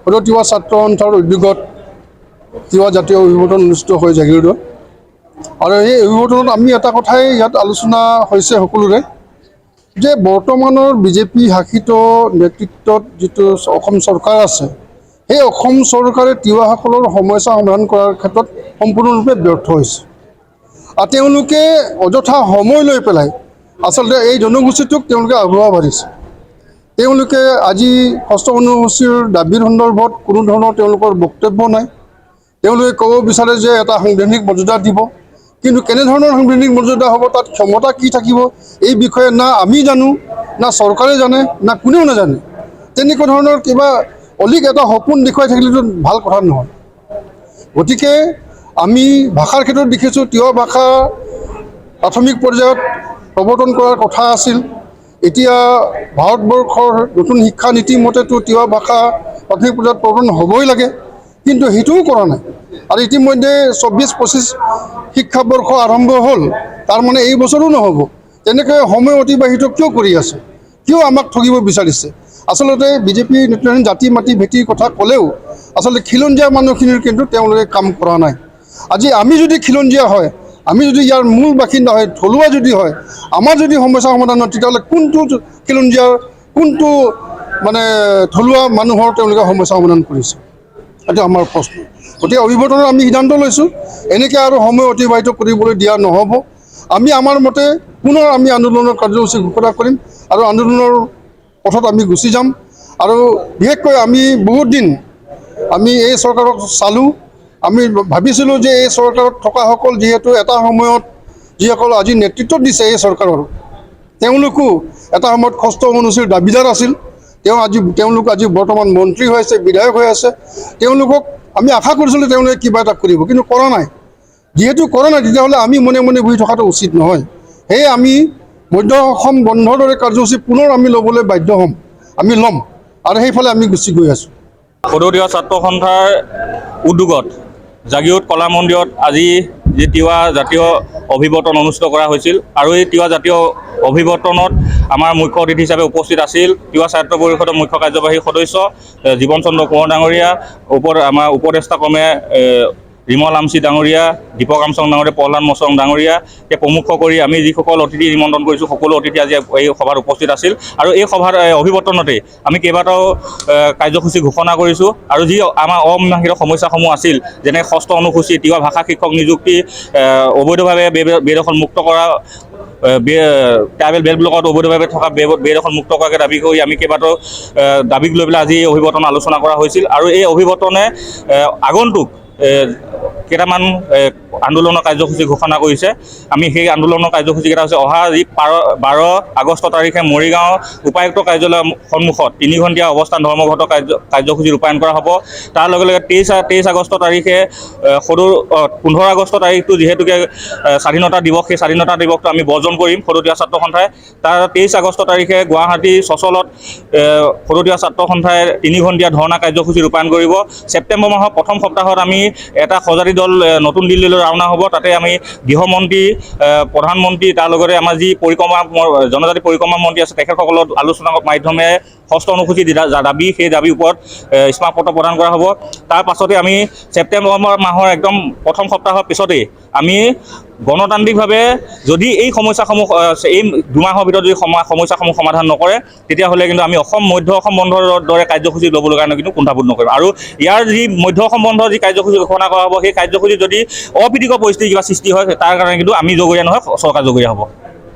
তিৱা ছাত্ৰ সন্থাৰ উদ্যোগত তিৱা জাতীয় অভিৱৰ্তন অনুষ্ঠিত হৈ জাগিৰোডত আৰু এই অভিৱৰ্তনত আমি এটা কথাই ইয়াত আলোচনা হৈছে সকলোৰে যে বৰ্তমানৰ বিজেপি শাসিত নেতৃত্বত যিটো অসম চৰকাৰ আছে সেই অসম চৰকাৰে তিৱাসকলৰ সমস্যা সমাধান কৰাৰ ক্ষেত্ৰত সম্পূৰ্ণৰূপে ব্যৰ্থ হৈছে আৰু তেওঁলোকে অযথা সময় লৈ পেলাই আচলতে এই জনগোষ্ঠীটোক তেওঁলোকে আগুৱা বাঢ়িছে। তেওঁলোকে আজি ষষ্ঠ অনুসূচীৰ দাবীৰ সন্দৰ্ভত কোনো ধৰণৰ তেওঁলোকৰ বক্তব্য নাই। তেওঁলোকে ক'ব বিচাৰে যে এটা সাংবিধানিক মৰ্যাদা দিব, কিন্তু কেনেধৰণৰ সাংবিধানিক মৰ্যাদা হ'ব, তাত ক্ষমতা কি থাকিব, এই বিষয়ে না আমি জানো, না চৰকাৰে জানে, না কোনেও নাজানে। তেনেকুৱা ধৰণৰ কিবা অলিক এটা সপোন দেখুৱাই থাকিলেতো ভাল কথা নহয়। গতিকে আমি ভাষাৰ ক্ষেত্ৰত দেখিছোঁ তিৱা ভাষা প্ৰাথমিক পৰ্যায়ত প্ৰৱৰ্তন কৰাৰ কথা আছিল। এতিয়া ভাৰতবৰ্ষৰ নতুন শিক্ষা নীতি মতেতো তিৱা ভাষা প্ৰাথমিক পৰ্যায়ত প্ৰৱৰ্তন হ'বই লাগে, কিন্তু সেইটোও কৰা নাই। আৰু ইতিমধ্যে 24-25 শিক্ষাবৰ্ষ আৰম্ভ হ'ল, তাৰমানে এই বছৰো নহ'ব। তেনেকৈ সময় অতিবাহিত কিয় কৰি আছে, কিয় আমাক ঠগিব বিচাৰিছে? আচলতে বিজেপি নেতৃত্বাধীন জাতি মাটি ভেটিৰ কথা ক'লেও আচলতে খিলঞ্জীয়া মানুহখিনিৰ কিন্তু তেওঁলোকে কাম কৰা নাই। আজি আমি যদি খিলঞ্জীয়া হয়, আমি যদি ইয়াৰ মূল বাসিন্দা হয়, থলুৱা যদি হয়, আমাৰ যদি সমস্যা সমাধান হয়, তেতিয়াহ'লে কোনটো খিলঞ্জীয়াৰ কোনটো থলুৱা মানুহৰ তেওঁলোকে সমস্যা সমাধান কৰিছে? এইটো আমাৰ প্ৰশ্ন। গতিকে অভিৱৰ্তনত আমি সিদ্ধান্ত লৈছোঁ এনেকৈ আৰু সময় অতিবাহিত কৰিবলৈ দিয়া নহ'ব। আমি আমাৰ মতে পুনৰ আমি আন্দোলনৰ কাৰ্যসূচী ঘোষণা কৰিম আৰু আন্দোলনৰ পথত আমি গুচি যাম। আৰু বিশেষকৈ আমি বহুত দিন আমি এই চৰকাৰক চালোঁ। আমি ভাবিছিলোঁ যে এই চৰকাৰত থকাসকল যিহেতু এটা সময়ত যিসকল আজি নেতৃত্ব দিছে এই চৰকাৰৰ, তেওঁলোকো এটা সময়ত ষষ্ঠ অনুসূচীৰ দাবীদাৰ আছিল। তেওঁলোক আজি বৰ্তমান মন্ত্ৰী হৈ আছে, বিধায়ক হৈ আছে। তেওঁলোকক আমি আশা কৰিছিলোঁ তেওঁলোকে কিবা এটা কৰিব, কিন্তু কৰা নাই। যিহেতু কৰা নাই, তেতিয়াহ'লে আমি মনে মনে বহি থকাটো উচিত নহয়। সেয়ে আমি মধ্য অসম বন্ধৰ দৰে কাৰ্যসূচী পুনৰ আমি ল'বলৈ বাধ্য হ'ম, আমি ল'ম, আৰু সেইফালে আমি গুচি গৈ আছোঁ। তিৱা ছাত্ৰ সন্থাৰ উদ্যোগত জাগিৰোড কলা মন্দিৰত আজি যি তিৱা জাতীয় অভিৱৰ্তন অনুষ্ঠিত কৰা হৈছিল, আৰু এই তিৱা জাতীয় অভিৱৰ্তনত আমাৰ মুখ্য অতিথি হিচাপে উপস্থিত আছিল তিৱা ছাত্ৰ পৰিষদৰ মুখ্য কাৰ্যবাহী সদস্য জীৱন চন্দ্ৰ কোঁৱৰ ডাঙৰীয়া, আমাৰ উপদেষ্টা ক্ৰমে ৰিমল আমচি ডাঙৰীয়া, দীপক আমচং ডাঙৰীয়া, প্ৰহ্লাদ মছং ডাঙৰীয়া, প্ৰমুখ কৰি আমি যিসকল অতিথি নিমন্ত্ৰণ কৰিছোঁ সকলো অতিথি আজি এই সভাত উপস্থিত আছিল। আৰু এই সভাত অভিৱৰ্তনতে আমি কেইবাটাও কাৰ্যসূচী ঘোষণা কৰিছোঁ। আৰু যি আমাৰ অমীমাংসিত সমস্যাসমূহ আছিল, যেনে ষষ্ঠ অনুসূচী, তিৱা ভাষা শিক্ষক নিযুক্তি, অবৈধভাৱে বেদখল মুক্ত কৰা, ট্ৰাইবেল বেল্ট ব্লকত অবৈধভাৱে থকা বেদখল মুক্ত কৰাকৈ দাবী কৰি আমি কেইবাটাও দাবীক লৈ পেলাই আজি এই অভিৱৰ্তন আলোচনা কৰা হৈছিল। আৰু এই অভিৱৰ্তনে আগন্তুক কেইটামান আন্দোলনৰ কাৰ্যসূচী ঘোষণা কৰিছে। আমি সেই আন্দোলনৰ কাৰ্যসূচীকেইটা হৈছে অহা যি 12 আগষ্ট তাৰিখে মৰিগাঁও উপায়ুক্ত কাৰ্যালয়ৰ সন্মুখত 3 ঘণ্টীয়া অৱস্থান ধৰ্মঘট কাৰ্যসূচী ৰূপায়ণ কৰা হ'ব। তাৰ লগে লগে 23 আগষ্ট তাৰিখে 15 আগষ্ট তাৰিখটো যিহেতুকে স্বাধীনতা দিৱস, সেই স্বাধীনতা দিৱসটো আমি বৰ্জন কৰিম তিৱা ছাত্ৰ সন্থাই। তাৰ 23 আগষ্ট তাৰিখে গুৱাহাটী চচলত তিৱা ছাত্ৰ সন্থাই 3 ঘণ্টীয়া ধৰ্ণা কাৰ্যসূচী ৰূপায়ণ কৰিব। ছেপ্টেম্বৰ মাহৰ প্ৰথম সপ্তাহত আমি এটা সঁজাতি দল নতুন দিল্লীলৈ ৰাওনা হ'ব। তাতে আমি গৃহমন্ত্ৰী, প্ৰধানমন্ত্ৰী, তাৰ লগতে আমাৰ যি জনজাতি পৰিক্ৰমা মন্ত্ৰী আছে তেখেতসকলৰ আলোচনাৰ মাধ্যমেৰে ষষ্ঠ অনুসূচী দাবী, সেই দাবীৰ ওপৰত স্মাৰকপত্ৰ প্ৰদান কৰা হ'ব। তাৰ পাছতে আমি ছেপ্টেম্বৰ মাহৰ একদম প্ৰথম সপ্তাহৰ পিছতেই আমি গণতান্ত্ৰিকভাৱে যদি এই সমস্যাসমূহ এই 2 মাহৰ ভিতৰত যদি সমস্যাসমূহ সমাধান নকৰে, তেতিয়াহ'লে কিন্তু আমি মধ্য অসম বন্ধৰ দৰে কাৰ্যসূচী ল'বলৈ কাৰণে কিন্তু কুণ্ঠাবোধ নকৰিম। আৰু ইয়াৰ যি মধ্য অসম বন্ধৰ যি কাৰ্যসূচী ঘোষণা কৰা হ'ব, সেই কাৰ্যসূচী যদি অপ্ৰীতিকৰ পৰিস্থিতি কিবা সৃষ্টি হয়, তাৰ কাৰণে কিন্তু আমি জগৰীয়া নহয়, চৰকাৰ জগৰীয়া হ'ব।